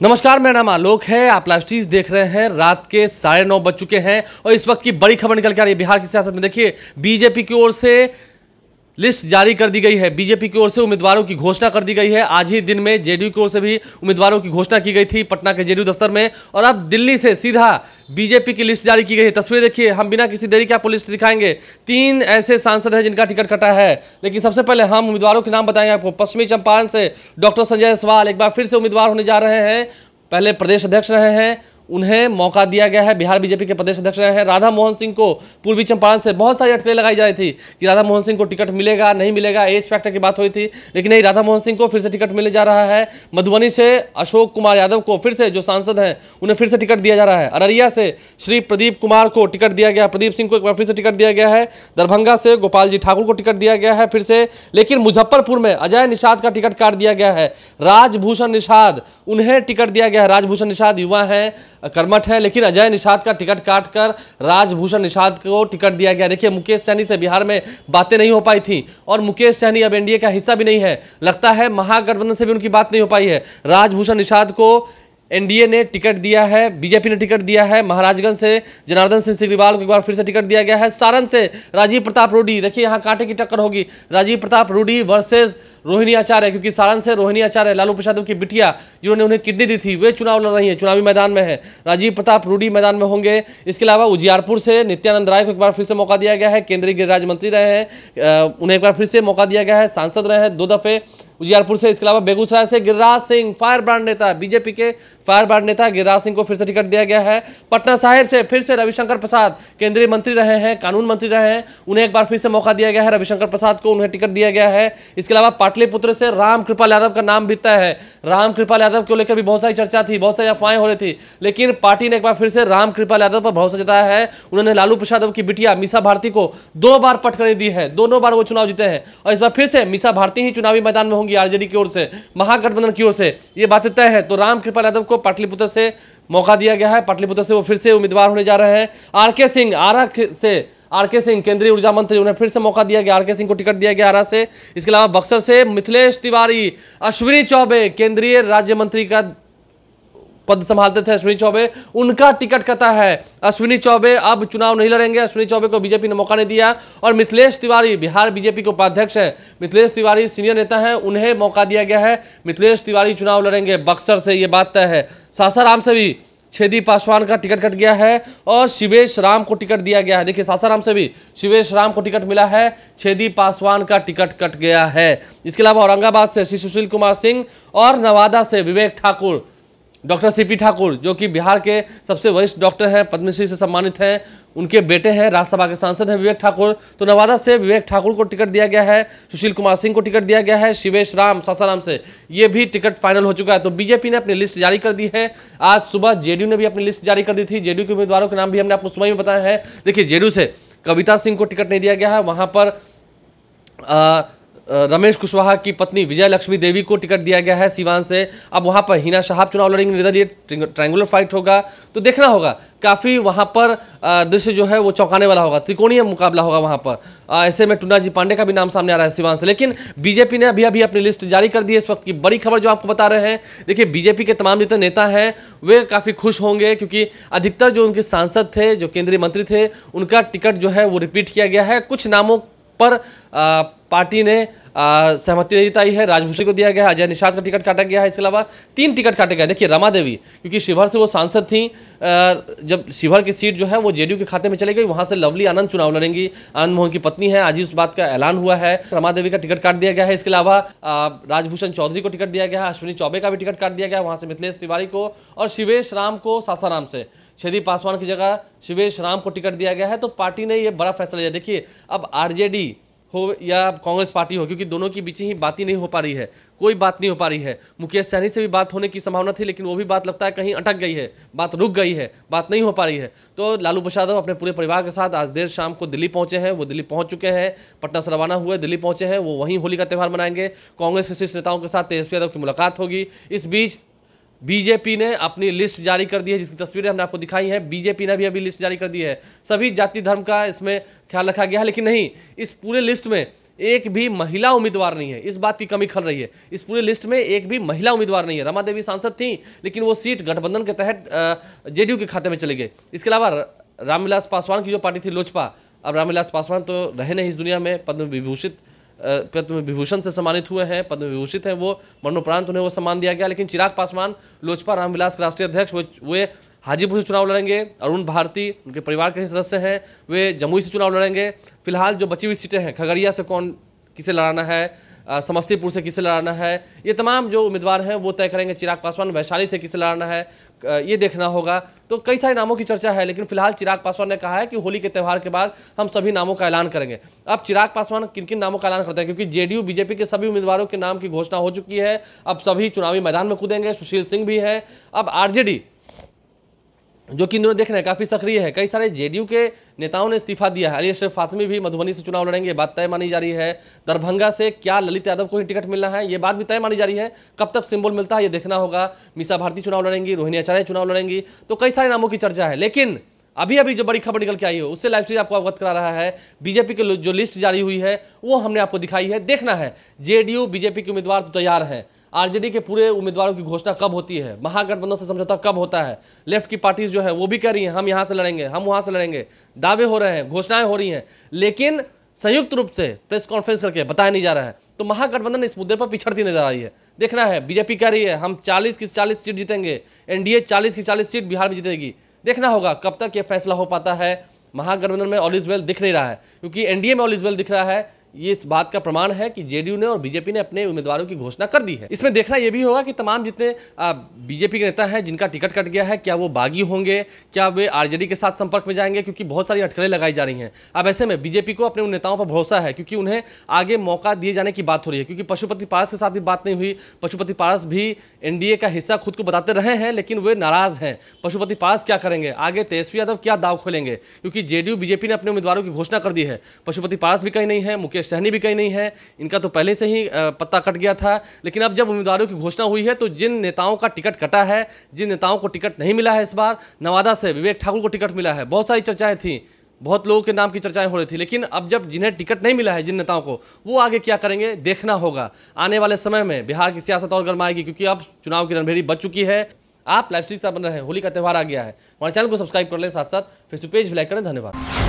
नमस्कार, मेरा नाम आलोक है। आप लाइव स्ट्रीम देख रहे हैं। रात के 9:30 बज चुके हैं और इस वक्त की बड़ी खबर निकल के आ रही है बिहार की सियासत में। देखिए, बीजेपी की ओर से लिस्ट जारी कर दी गई है। बीजेपी की ओर से उम्मीदवारों की घोषणा कर दी गई है। आज ही दिन में जेडीयू की ओर से भी उम्मीदवारों की घोषणा की गई थी पटना के जेडीयू दफ्तर में, और अब दिल्ली से सीधा बीजेपी की लिस्ट जारी की गई है। तस्वीर देखिए, हम बिना किसी देरी के आपको लिस्ट दिखाएंगे। 3 ऐसे सांसद हैं जिनका टिकट कटा है, लेकिन सबसे पहले हम उम्मीदवारों के नाम बताएंगे आपको। पश्चिमी चंपारण से डॉक्टर संजय सवाल एक बार फिर से उम्मीदवार होने जा रहे हैं। पहले प्रदेश अध्यक्ष रहे हैं, उन्हें मौका दिया गया है। बिहार बीजेपी के प्रदेश अध्यक्ष रहे हैं। राधा मोहन सिंह को पूर्वी चंपारण से बहुत सारी अटकलें लगाई जा रही थी कि राधा मोहन सिंह को टिकट मिलेगा नहीं मिलेगा, एज फैक्टर की बात हुई थी, लेकिन नहीं, राधा मोहन सिंह को फिर से टिकट मिलने जा रहा है। मधुबनी से अशोक कुमार यादव को फिर से, जो सांसद हैं, उन्हें फिर से टिकट दिया जा रहा है। अररिया से श्री प्रदीप कुमार को टिकट दिया गया, प्रदीप सिंह को एक बार फिर से टिकट दिया गया है। दरभंगा से गोपाल जी ठाकुर को टिकट दिया गया है फिर से, लेकिन मुजफ्फरपुर में अजय निषाद का टिकट काट दिया गया है। राजभूषण निषाद, उन्हें टिकट दिया गया है। राजभूषण निषाद युवा हैं, कर्मठ है, लेकिन अजय निषाद का टिकट काटकर राजभूषण निषाद को टिकट दिया गया। देखिए, मुकेश सहनी से बिहार में बातें नहीं हो पाई थी और मुकेश सहनी अब एनडीए का हिस्सा भी नहीं है। लगता है महागठबंधन से भी उनकी बात नहीं हो पाई है। राजभूषण निषाद को एनडीए ने टिकट दिया है, बीजेपी ने टिकट दिया है। महाराजगंज से जनार्दन सिंह सिग्रीवाल को एक बार फिर से टिकट दिया गया है। सारण से राजीव प्रताप रूडी, देखिए यहाँ कांटे की टक्कर होगी। राजीव प्रताप रूडी वर्सेस रोहिणी आचार्य, क्योंकि सारण से रोहिणी आचार्य लालू प्रसाद की बिटिया जिन्होंने उन्हें किडनी दी थी, वे चुनाव लड़ रही है, चुनावी मैदान में है। राजीव प्रताप रूडी मैदान में होंगे। इसके अलावा उजियारपुर से नित्यानंद राय को एक बार फिर से मौका दिया गया है। केंद्रीय गृह राज्य मंत्री रहे हैं, उन्हें एक बार फिर से मौका दिया गया है। सांसद रहे हैं 2 दफे उजियारपुर से। इसके अलावा बेगूसराय से गिरिराज सिंह, फायर ब्रांड नेता, बीजेपी के फायर ब्रांड नेता गिरिराज सिंह को फिर से टिकट दिया गया है। पटना साहिब से फिर से रविशंकर प्रसाद, केंद्रीय मंत्री रहे हैं, कानून मंत्री रहे हैं, उन्हें एक बार फिर से मौका दिया गया है। रविशंकर प्रसाद को उन्हें टिकट दिया गया है। इसके अलावा पाटलिपुत्र से रामकृपाल यादव का नाम भी तय है। रामकृपाल यादव को लेकर भी बहुत सारी चर्चा थी, बहुत सारी अफवाहें हो रही थी, लेकिन पार्टी ने एक बार फिर से रामकृपाल यादव पर भरोसा जताया है। उन्होंने लालू प्रसाद की बिटिया मीसा भारती को 2 बार पटकनी दी है, दोनों बार वो चुनाव जीते हैं, और इस बार फिर से मीसा भारती ही चुनावी मैदान में होंगी आरजेडी की ओर से, महागठबंधन की ओर से। ये बातें तय है। तो रामकृपाल यादव को पाटलिपुत्र से मौका दिया गया है। पाटलिपुत्र से वो फिर से उम्मीदवार होने जा रहे हैं। आरके सिंह, आरा से आरके सिंह, केंद्रीय ऊर्जा मंत्री, उन्हें फिर से मौका दिया गया। आरके सिंह को टिकट दिया गया आरा से। इसके अलावा बक्सर से मिथिलेश तिवारी, अश्विनी चौबे, केंद्रीय राज्य मंत्री का पद संभालते थे अश्विनी चौबे, उनका टिकट कटा है। अश्विनी चौबे अब चुनाव नहीं लड़ेंगे। अश्विनी चौबे को बीजेपी ने मौका नहीं दिया। और मिथिलेश तिवारी, बिहार बीजेपी के उपाध्यक्ष हैं, मिथिलेश तिवारी सीनियर नेता हैं, उन्हें मौका दिया गया है। मिथिलेश तिवारी चुनाव लड़ेंगे बक्सर से, ये बात तय है। सासाराम से भी छेदी पासवान का टिकट कट गया है और शिवेश राम को टिकट दिया गया है। देखिए, सासाराम से भी शिवेश राम को टिकट मिला है, छेदी पासवान का टिकट कट गया है। इसके अलावा औरंगाबाद से श्री सुशील कुमार सिंह और नवादा से विवेक ठाकुर, डॉक्टर सीपी ठाकुर, जो कि बिहार के सबसे वरिष्ठ डॉक्टर हैं, पद्मश्री से सम्मानित हैं, उनके बेटे हैं, राज्यसभा के सांसद हैं विवेक ठाकुर। तो नवादा से विवेक ठाकुर को टिकट दिया गया है। सुशील कुमार सिंह को टिकट दिया गया है। शिवेश राम सासाराम से, ये भी टिकट फाइनल हो चुका है। तो बीजेपी ने अपनी लिस्ट जारी कर दी है। आज सुबह जेडीयू ने भी अपनी लिस्ट जारी कर दी थी। जेडीयू के उम्मीदवारों के नाम भी हमने आपको सुबह में बताया है। देखिए, जेडीयू से कविता सिंह को टिकट नहीं दिया गया है, वहां पर रमेश कुशवाहा की पत्नी विजय लक्ष्मी देवी को टिकट दिया गया है सीवान से। अब वहां पर हिना शहाब चुनाव लड़ेंगे, निर्दलीय ट्रायंगुलर फाइट होगा। तो देखना होगा, काफ़ी वहां पर दृश्य जो है वो चौंकाने वाला होगा, त्रिकोणीय मुकाबला होगा वहां पर। ऐसे में टुन्ना जी पांडे का भी नाम सामने आ रहा है सीवान से। लेकिन बीजेपी ने अभी अभी अपनी लिस्ट जारी कर दी है। इस वक्त की बड़ी खबर जो आपको बता रहे हैं, देखिए, बीजेपी के तमाम जितने नेता हैं वे काफ़ी खुश होंगे, क्योंकि अधिकतर जो उनके सांसद थे, जो केंद्रीय मंत्री थे, उनका टिकट जो है वो रिपीट किया गया है। कुछ नामों पर पार्टी ने सहमति नहीं जताई है। राजभूषण को दिया गया है, अजय निषाद का टिकट काटा गया है। इसके अलावा 3 टिकट काटे गए। देखिए, रमा देवी, क्योंकि शिवहर से वो सांसद थी, जब शिवहर की सीट जो है वो जेडीयू के खाते में चली गई, वहां से लवली आनंद चुनाव लड़ेंगी। आनंद मोहन की पत्नी है, आज ही उस बात का ऐलान हुआ है। रमा देवी का टिकट काट दिया गया है। इसके अलावा राजभूषण चौधरी को टिकट दिया गया है। अश्विनी चौबे का भी टिकट काट दिया गया है, वहां से मिथिलेश तिवारी को, और शिवेश राम को सासाराम से, छेदी पासवान की जगह शिवेश राम को टिकट दिया गया है। तो पार्टी ने यह बड़ा फैसला लिया। देखिए, अब आरजेडी हो या कांग्रेस पार्टी हो, क्योंकि दोनों के बीच ही बात ही नहीं हो पा रही है, कोई बात नहीं हो पा रही है। मुकेश सहनी से भी बात होने की संभावना थी, लेकिन वो भी बात लगता है कहीं अटक गई है, बात रुक गई है, बात नहीं हो पा रही है। तो लालू प्रसाद अपने पूरे परिवार के साथ आज देर शाम को दिल्ली पहुंचे हैं। वो दिल्ली पहुंच चुके हैं, पटना से रवाना हुए, दिल्ली पहुंचे हैं। वो वहीं होली का त्यौहार मनाएंगे। कांग्रेस के शीर्ष नेताओं के साथ तेजस्वी यादव की मुलाकात होगी। इस बीच बीजेपी ने अपनी लिस्ट जारी कर दी है, जिसकी तस्वीरें हमने आपको दिखाई हैं। बीजेपी ने भी अभी लिस्ट जारी कर दी है। सभी जाति धर्म का इसमें ख्याल रखा गया है, लेकिन नहीं, इस पूरे लिस्ट में एक भी महिला उम्मीदवार नहीं है। इस बात की कमी खल रही है। इस पूरी लिस्ट में एक भी महिला उम्मीदवार नहीं है। रमा देवी सांसद थी, लेकिन वो सीट गठबंधन के तहत जेडीयू के खाते में चली गई। इसके अलावा रामविलास पासवान की जो पार्टी थी लोजपा, अब रामविलास पासवान तो रहे नहीं इस दुनिया में, पद्म विभूषण से सम्मानित हुए हैं, पद्म विभूषित हैं वो, मरणोपरांत उन्हें वो सम्मान दिया गया। लेकिन चिराग पासवान लोजपा रामविलास के राष्ट्रीय अध्यक्ष, वे हाजीपुर से चुनाव लड़ेंगे। अरुण भारती उनके परिवार के सदस्य हैं, वे जमुई से चुनाव लड़ेंगे। फिलहाल जो बची हुई सीटें हैं, खगड़िया से किसे लड़ाना है, समस्तीपुर से किसे लड़ाना है, ये तमाम जो उम्मीदवार हैं वो तय करेंगे। चिराग पासवान वैशाली से किसे लड़ाना है, ये देखना होगा। तो कई सारे नामों की चर्चा है, लेकिन फिलहाल चिराग पासवान ने कहा है कि होली के त्यौहार के बाद हम सभी नामों का ऐलान करेंगे। अब चिराग पासवान किन किन नामों का ऐलान करते हैं, क्योंकि जेडीयू बीजेपी के सभी उम्मीदवारों के नाम की घोषणा हो चुकी है। अब सभी चुनावी मैदान में कूदेंगे। सुशील सिंह भी है। अब आरजेडी जो कि इन्होंने देख रहे हैं काफी सक्रिय है। कई सारे जेडीयू के नेताओं ने इस्तीफा दिया है। अली अशरफ फातमी भी मधुबनी से चुनाव लड़ेंगे, बात तय मानी जा रही है। दरभंगा से क्या ललित यादव को ही टिकट मिलना है, ये बात भी तय मानी जा रही है। कब तक सिंबल मिलता है ये देखना होगा। मीसा भारती चुनाव लड़ेंगी, रोहिणी आचार्य चुनाव लड़ेंगी। तो कई सारे नामों की चर्चा है। लेकिन अभी जो बड़ी खबर निकल के आई है उससे लाइव स्ट्रीम आपको अवगत करा रहा है। बीजेपी की जो लिस्ट जारी हुई है वो हमने आपको दिखाई है। देखना है जेडीयू बीजेपी के उम्मीदवार तो तैयार हैं, आरजेडी के पूरे उम्मीदवारों की घोषणा कब होती है, महागठबंधन से समझौता कब होता है। लेफ्ट की पार्टीज जो है वो भी कह रही हैं हम यहां से लड़ेंगे, हम वहां से लड़ेंगे, दावे हो रहे हैं, घोषणाएं हो रही हैं, लेकिन संयुक्त रूप से प्रेस कॉन्फ्रेंस करके बताया नहीं जा रहा है। तो महागठबंधन इस मुद्दे पर पिछड़ती नजर आ रही है। देखना है, बीजेपी कह रही है हम 40 की 40 सीट जीतेंगे, एनडीए 40 की 40 सीट बिहार में जीतेगी। देखना होगा कब तक ये फैसला हो पाता है। महागठबंधन में ऑल इज वेल दिख नहीं रहा है, क्योंकि एनडीए में ऑल इज वेल दिख रहा है। ये इस बात का प्रमाण है कि जेडीयू ने और बीजेपी ने अपने उम्मीदवारों की घोषणा कर दी है। इसमें देखना यह भी होगा कि तमाम जितने बीजेपी के नेता हैं जिनका टिकट कट गया है, क्या वो बागी होंगे, क्या वे आरजेडी के साथ संपर्क में जाएंगे, क्योंकि बहुत सारी अटकलें लगाई जा रही हैं। अब ऐसे में बीजेपी को अपने उन नेताओं पर भरोसा है, क्योंकि उन्हें आगे मौका दिए जाने की बात हो रही है। क्योंकि पशुपति पारस के साथ भी बात नहीं हुई। पशुपति पारस भी एनडीए का हिस्सा खुद को बताते रहे हैं, लेकिन वे नाराज हैं। पशुपति पारस क्या करेंगे आगे, तेजस्वी यादव क्या दाव खोलेंगे, क्योंकि जेडीयू बीजेपी ने अपने उम्मीदवारों की घोषणा कर दी है। पशुपति पारस भी कहीं नहीं है, मुकेश सहनी भी कहीं नहीं है, इनका तो पहले से ही पत्ता कट गया था। लेकिन अब जब उम्मीदवारों की घोषणा हुई है तो जिन नेताओं का टिकट कटा है, जिन नेताओं को टिकट नहीं मिला है, इस बार नवादा से विवेक ठाकुर को टिकट मिला है। बहुत सारी चर्चाएं थी, बहुत लोगों के नाम की चर्चाएं हो रही थी, लेकिन अब जब जिन्हें टिकट नहीं मिला है, जिन नेताओं को, वो आगे क्या करेंगे देखना होगा। आने वाले समय में बिहार की सियासत और गर्माएगी, क्योंकि अब चुनाव की रणभेरी बच चुकी है। आप लाइव स्ट्रीम से बन रहे हैं, होली का त्यौहार आ गया है। हमारे चैनल को सब्सक्राइब कर लें, साथ साथ फेसबुक पेज भी लाइक करें। धन्यवाद।